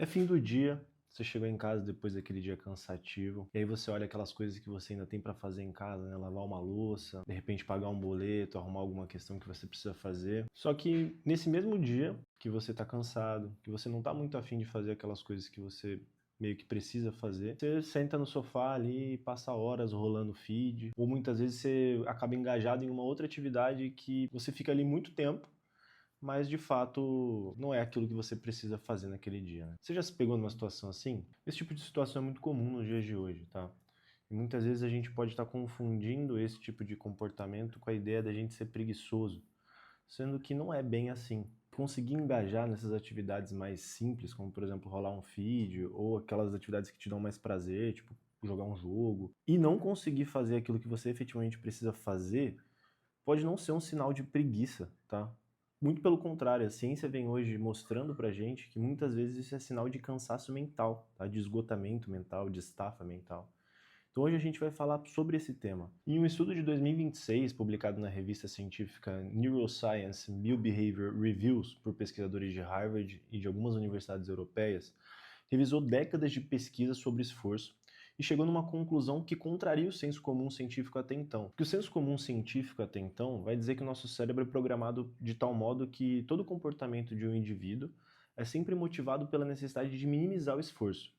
É fim do dia, você chegou em casa depois daquele dia cansativo, e aí você olha aquelas coisas que você ainda tem para fazer em casa, né? Lavar uma louça, de repente pagar um boleto, arrumar alguma questão que você precisa fazer. Só que nesse mesmo dia que você tá cansado, que você não tá muito afim de fazer aquelas coisas que você meio que precisa fazer, você senta no sofá ali e passa horas rolando feed, ou muitas vezes você acaba engajado em uma outra atividade que você fica ali muito tempo, mas de fato não é aquilo que você precisa fazer naquele dia, né? Você já se pegou numa situação assim? Esse tipo de situação é muito comum nos dias de hoje, tá? E muitas vezes a gente pode estar confundindo esse tipo de comportamento com a ideia da gente ser preguiçoso, sendo que não é bem assim. Conseguir engajar nessas atividades mais simples, como por exemplo rolar um feed, ou aquelas atividades que te dão mais prazer, tipo jogar um jogo, e não conseguir fazer aquilo que você efetivamente precisa fazer, pode não ser um sinal de preguiça, tá? Muito pelo contrário, a ciência vem hoje mostrando pra gente que muitas vezes isso é sinal de cansaço mental, tá? De esgotamento mental, de estafa mental. Então hoje a gente vai falar sobre esse tema. Em um estudo de 2026, publicado na revista científica Neuroscience Biobehavior Reviews por pesquisadores de Harvard e de algumas universidades europeias, revisou décadas de pesquisa sobre esforço e chegou numa conclusão que contraria o senso comum científico até então. Porque o senso comum científico até então vai dizer que o nosso cérebro é programado de tal modo que todo comportamento de um indivíduo é sempre motivado pela necessidade de minimizar o esforço.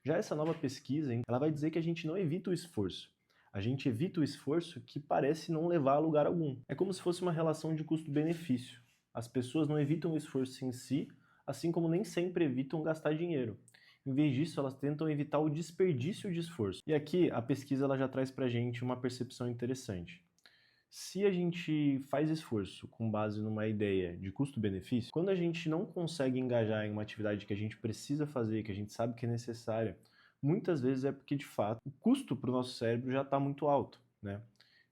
Já essa nova pesquisa, ela vai dizer que a gente não evita o esforço. A gente evita o esforço que parece não levar a lugar algum. É como se fosse uma relação de custo-benefício. As pessoas não evitam o esforço em si, assim como nem sempre evitam gastar dinheiro. Em vez disso, elas tentam evitar o desperdício de esforço. E aqui a pesquisa ela já traz pra gente uma percepção interessante. Se a gente faz esforço com base numa ideia de custo-benefício, quando a gente não consegue engajar em uma atividade que a gente precisa fazer, que a gente sabe que é necessária, muitas vezes é porque de fato o custo para o nosso cérebro já está muito alto, né?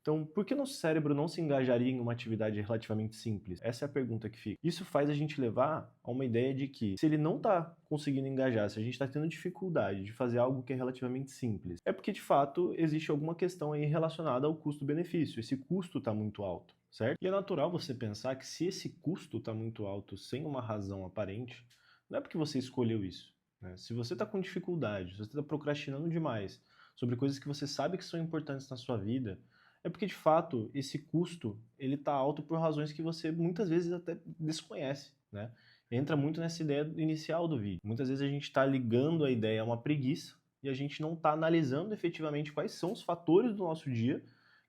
Então, por que nosso cérebro não se engajaria em uma atividade relativamente simples? Essa é a pergunta que fica. Isso faz a gente levar a uma ideia de que, se ele não está conseguindo engajar, se a gente está tendo dificuldade de fazer algo que é relativamente simples, é porque de fato existe alguma questão aí relacionada ao custo-benefício. Esse custo está muito alto, certo? E é natural você pensar que se esse custo está muito alto sem uma razão aparente, não é porque você escolheu isso, né? Se você está com dificuldade, se você está procrastinando demais sobre coisas que você sabe que são importantes na sua vida, é porque de fato esse custo ele está alto por razões que você muitas vezes até desconhece, né? Entra muito nessa ideia inicial do vídeo. Muitas vezes a gente está ligando a ideia a uma preguiça e a gente não está analisando efetivamente quais são os fatores do nosso dia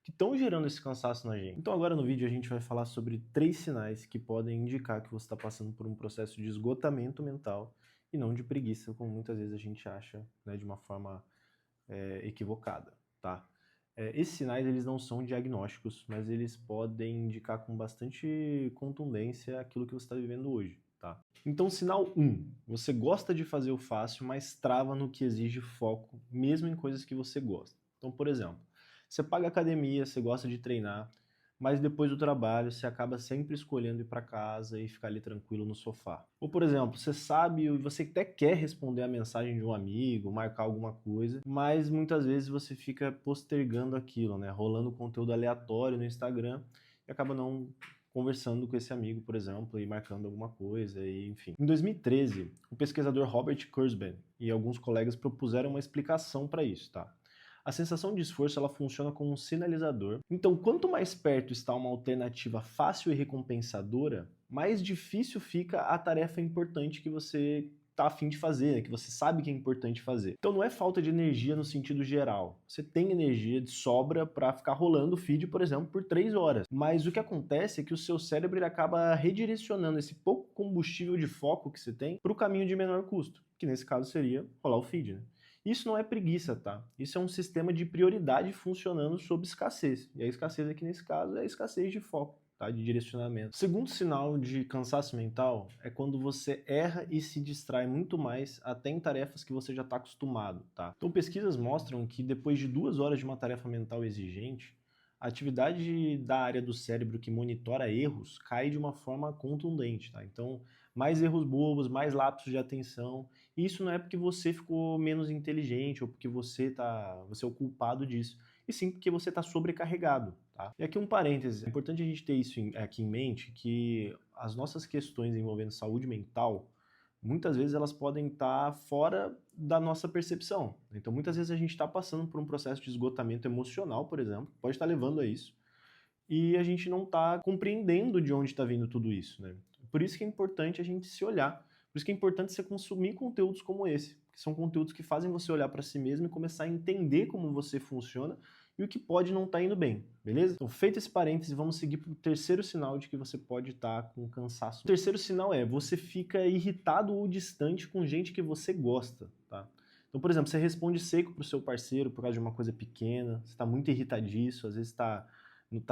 que estão gerando esse cansaço na gente. Então agora no vídeo a gente vai falar sobre 3 sinais que podem indicar que você está passando por um processo de esgotamento mental e não de preguiça, como muitas vezes a gente acha, né, de uma forma equivocada, tá? Esses sinais eles não são diagnósticos, mas eles podem indicar com bastante contundência aquilo que você está vivendo hoje, tá? Então, sinal 1, você gosta de fazer o fácil, mas trava no que exige foco, mesmo em coisas que você gosta. Então, por exemplo, você paga academia, você gosta de treinar, mas depois do trabalho você acaba sempre escolhendo ir para casa e ficar ali tranquilo no sofá. Ou, por exemplo, você sabe e você até quer responder a mensagem de um amigo, marcar alguma coisa, mas muitas vezes você fica postergando aquilo, né? Rolando conteúdo aleatório no Instagram e acaba não conversando com esse amigo, por exemplo, e marcando alguma coisa, e enfim. Em 2013, o pesquisador Robert Kurzban e alguns colegas propuseram uma explicação para isso, tá? A sensação de esforço ela funciona como um sinalizador. Então, quanto mais perto está uma alternativa fácil e recompensadora, mais difícil fica a tarefa importante que você está a fim de fazer, né? Que você sabe que é importante fazer. Então não é falta de energia no sentido geral. Você tem energia de sobra para ficar rolando o feed, por exemplo, por 3 horas. Mas o que acontece é que o seu cérebro ele acaba redirecionando esse pouco combustível de foco que você tem para o caminho de menor custo, que nesse caso seria rolar o feed, né? Isso não é preguiça, tá? Isso é um sistema de prioridade funcionando sob escassez. E a escassez aqui nesse caso é a escassez de foco, tá? De direcionamento. O segundo sinal de cansaço mental é quando você erra e se distrai muito mais até em tarefas que você já está acostumado, tá? Então pesquisas mostram que depois de 2 horas de uma tarefa mental exigente, a atividade da área do cérebro que monitora erros cai de uma forma contundente, tá? Então, mais erros bobos, mais lapsos de atenção. E isso não é porque você ficou menos inteligente ou porque você é o culpado disso, e sim porque você está sobrecarregado, tá? E aqui um parêntese, é importante a gente ter isso aqui em mente, que as nossas questões envolvendo saúde mental muitas vezes elas podem estar fora da nossa percepção. Então, muitas vezes a gente está passando por um processo de esgotamento emocional, por exemplo, pode estar levando a isso, e a gente não está compreendendo de onde está vindo tudo isso, né? Por isso que é importante a gente se olhar, por isso que é importante você consumir conteúdos como esse, que são conteúdos que fazem você olhar para si mesmo e começar a entender como você funciona e o que pode não estar indo bem, beleza? Então, feito esse parêntese, vamos seguir para o terceiro sinal de que você pode estar com cansaço. O terceiro sinal é, você fica irritado ou distante com gente que você gosta, tá? Então, por exemplo, você responde seco pro seu parceiro por causa de uma coisa pequena, você está muito irritadiço, às vezes tá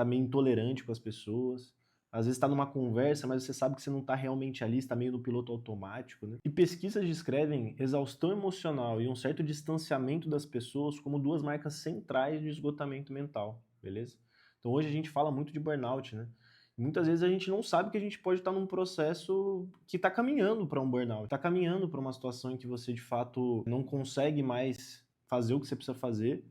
meio intolerante com as pessoas, às vezes está numa conversa, mas você sabe que você não está realmente ali, está meio no piloto automático, né? E pesquisas descrevem exaustão emocional e um certo distanciamento das pessoas como duas marcas centrais de esgotamento mental, beleza? Então hoje a gente fala muito de burnout, né? Muitas vezes a gente não sabe que a gente pode estar num processo que está caminhando para um burnout, está caminhando para uma situação em que você de fato não consegue mais fazer o que você precisa fazer,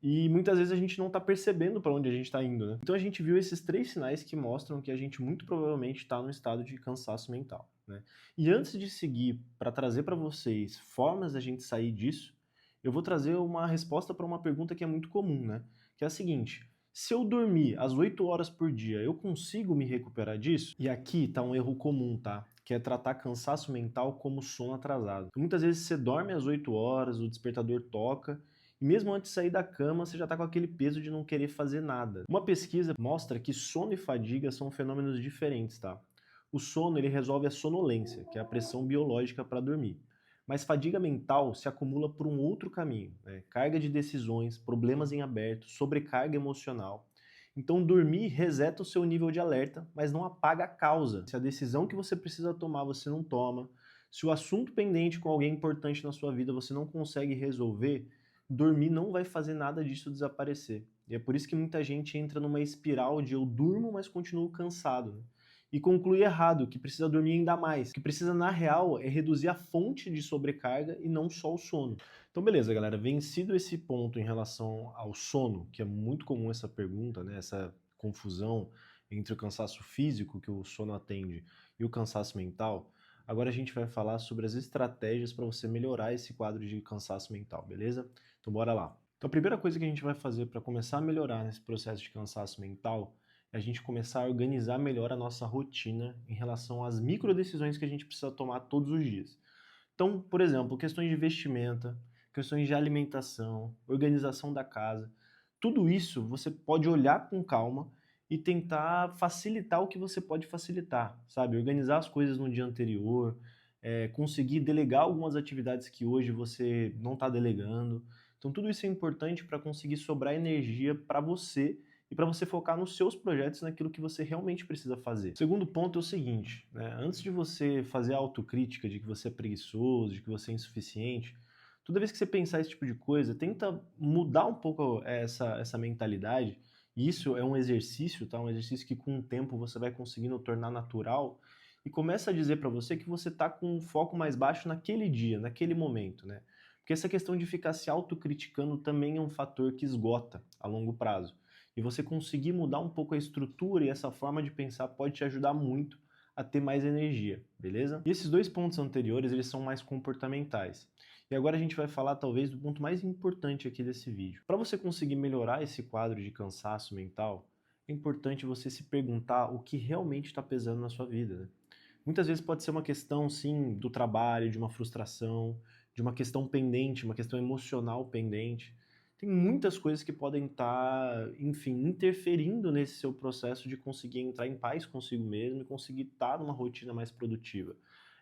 e muitas vezes a gente não está percebendo para onde a gente está indo, né? Então a gente viu esses 3 sinais que mostram que a gente muito provavelmente está no estado de cansaço mental, né? E antes de seguir para trazer para vocês formas da gente sair disso, eu vou trazer uma resposta para uma pergunta que é muito comum, né? Que é a seguinte: se eu dormir às 8 horas por dia, eu consigo me recuperar disso? E aqui está um erro comum, tá? Que é tratar cansaço mental como sono atrasado. Então, muitas vezes você dorme às 8 horas, o despertador toca, e mesmo antes de sair da cama, você já está com aquele peso de não querer fazer nada. Uma pesquisa mostra que sono e fadiga são fenômenos diferentes, tá? O sono, ele resolve a sonolência, que é a pressão biológica para dormir. Mas fadiga mental se acumula por um outro caminho, né? Carga de decisões, problemas em aberto, sobrecarga emocional. Então, dormir reseta o seu nível de alerta, mas não apaga a causa. Se a decisão que você precisa tomar você não toma, se o assunto pendente com alguém importante na sua vida você não consegue resolver, dormir não vai fazer nada disso desaparecer. E é por isso que muita gente entra numa espiral de eu durmo, mas continuo cansado, né? E conclui errado, que precisa dormir ainda mais. O que precisa, na real, é reduzir a fonte de sobrecarga e não só o sono. Então, beleza, galera. Vencido esse ponto em relação ao sono, que é muito comum essa pergunta, né? Essa confusão entre o cansaço físico, que o sono atende, e o cansaço mental. Agora a gente vai falar sobre as estratégias para você melhorar esse quadro de cansaço mental, beleza? Então bora lá. Então a primeira coisa que a gente vai fazer para começar a melhorar nesse processo de cansaço mental é a gente começar a organizar melhor a nossa rotina em relação às micro decisões que a gente precisa tomar todos os dias. Então, por exemplo, questões de vestimenta, questões de alimentação, organização da casa, tudo isso você pode olhar com calma e tentar facilitar o que você pode facilitar, sabe? Organizar as coisas no dia anterior, conseguir delegar algumas atividades que hoje você não está delegando. Então, tudo isso é importante para conseguir sobrar energia para você e para você focar nos seus projetos, naquilo que você realmente precisa fazer. O segundo ponto é o seguinte, né? Antes de você fazer a autocrítica de que você é preguiçoso, de que você é insuficiente, toda vez que você pensar esse tipo de coisa, tenta mudar um pouco essa mentalidade. E isso é um exercício, tá? Um exercício que com o tempo você vai conseguindo tornar natural e começa a dizer para você que você está com um foco mais baixo naquele dia, naquele momento, né? Porque essa questão de ficar se autocriticando também é um fator que esgota a longo prazo. E você conseguir mudar um pouco a estrutura e essa forma de pensar pode te ajudar muito a ter mais energia, beleza? E esses 2 pontos anteriores, eles são mais comportamentais. E agora a gente vai falar talvez do ponto mais importante aqui desse vídeo. Para você conseguir melhorar esse quadro de cansaço mental, é importante você se perguntar o que realmente está pesando na sua vida, né? Muitas vezes pode ser uma questão, sim, do trabalho, de uma frustração, de uma questão pendente, uma questão emocional pendente. Tem muitas coisas que podem estar, enfim, interferindo nesse seu processo de conseguir entrar em paz consigo mesmo e conseguir estar numa rotina mais produtiva.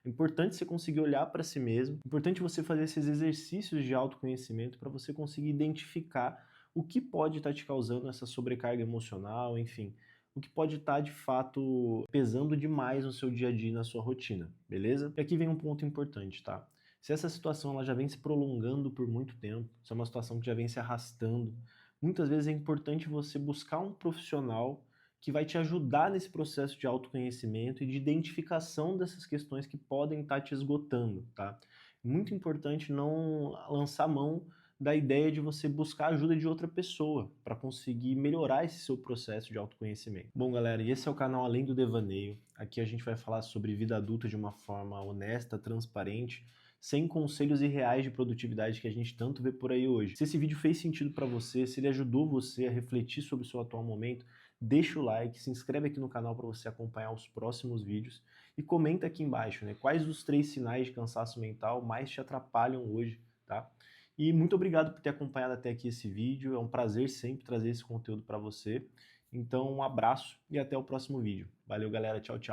É importante você conseguir olhar para si mesmo, é importante você fazer esses exercícios de autoconhecimento para você conseguir identificar o que pode estar te causando essa sobrecarga emocional, enfim, o que pode estar de fato pesando demais no seu dia a dia e na sua rotina, beleza? E aqui vem um ponto importante, tá? Se essa situação ela já vem se prolongando por muito tempo, se é uma situação que já vem se arrastando, muitas vezes é importante você buscar um profissional que vai te ajudar nesse processo de autoconhecimento e de identificação dessas questões que podem estar te esgotando, tá? Muito importante não lançar mão da ideia de você buscar a ajuda de outra pessoa para conseguir melhorar esse seu processo de autoconhecimento. Bom, galera, e esse é o canal Além do Devaneio. Aqui a gente vai falar sobre vida adulta de uma forma honesta, transparente, sem conselhos irreais de produtividade que a gente tanto vê por aí hoje. Se esse vídeo fez sentido para você, se ele ajudou você a refletir sobre o seu atual momento, deixa o like, se inscreve aqui no canal para você acompanhar os próximos vídeos e comenta aqui embaixo, né, quais os 3 sinais de cansaço mental mais te atrapalham hoje, tá? E muito obrigado por ter acompanhado até aqui esse vídeo, é um prazer sempre trazer esse conteúdo para você. Então um abraço e até o próximo vídeo. Valeu, galera, tchau, tchau.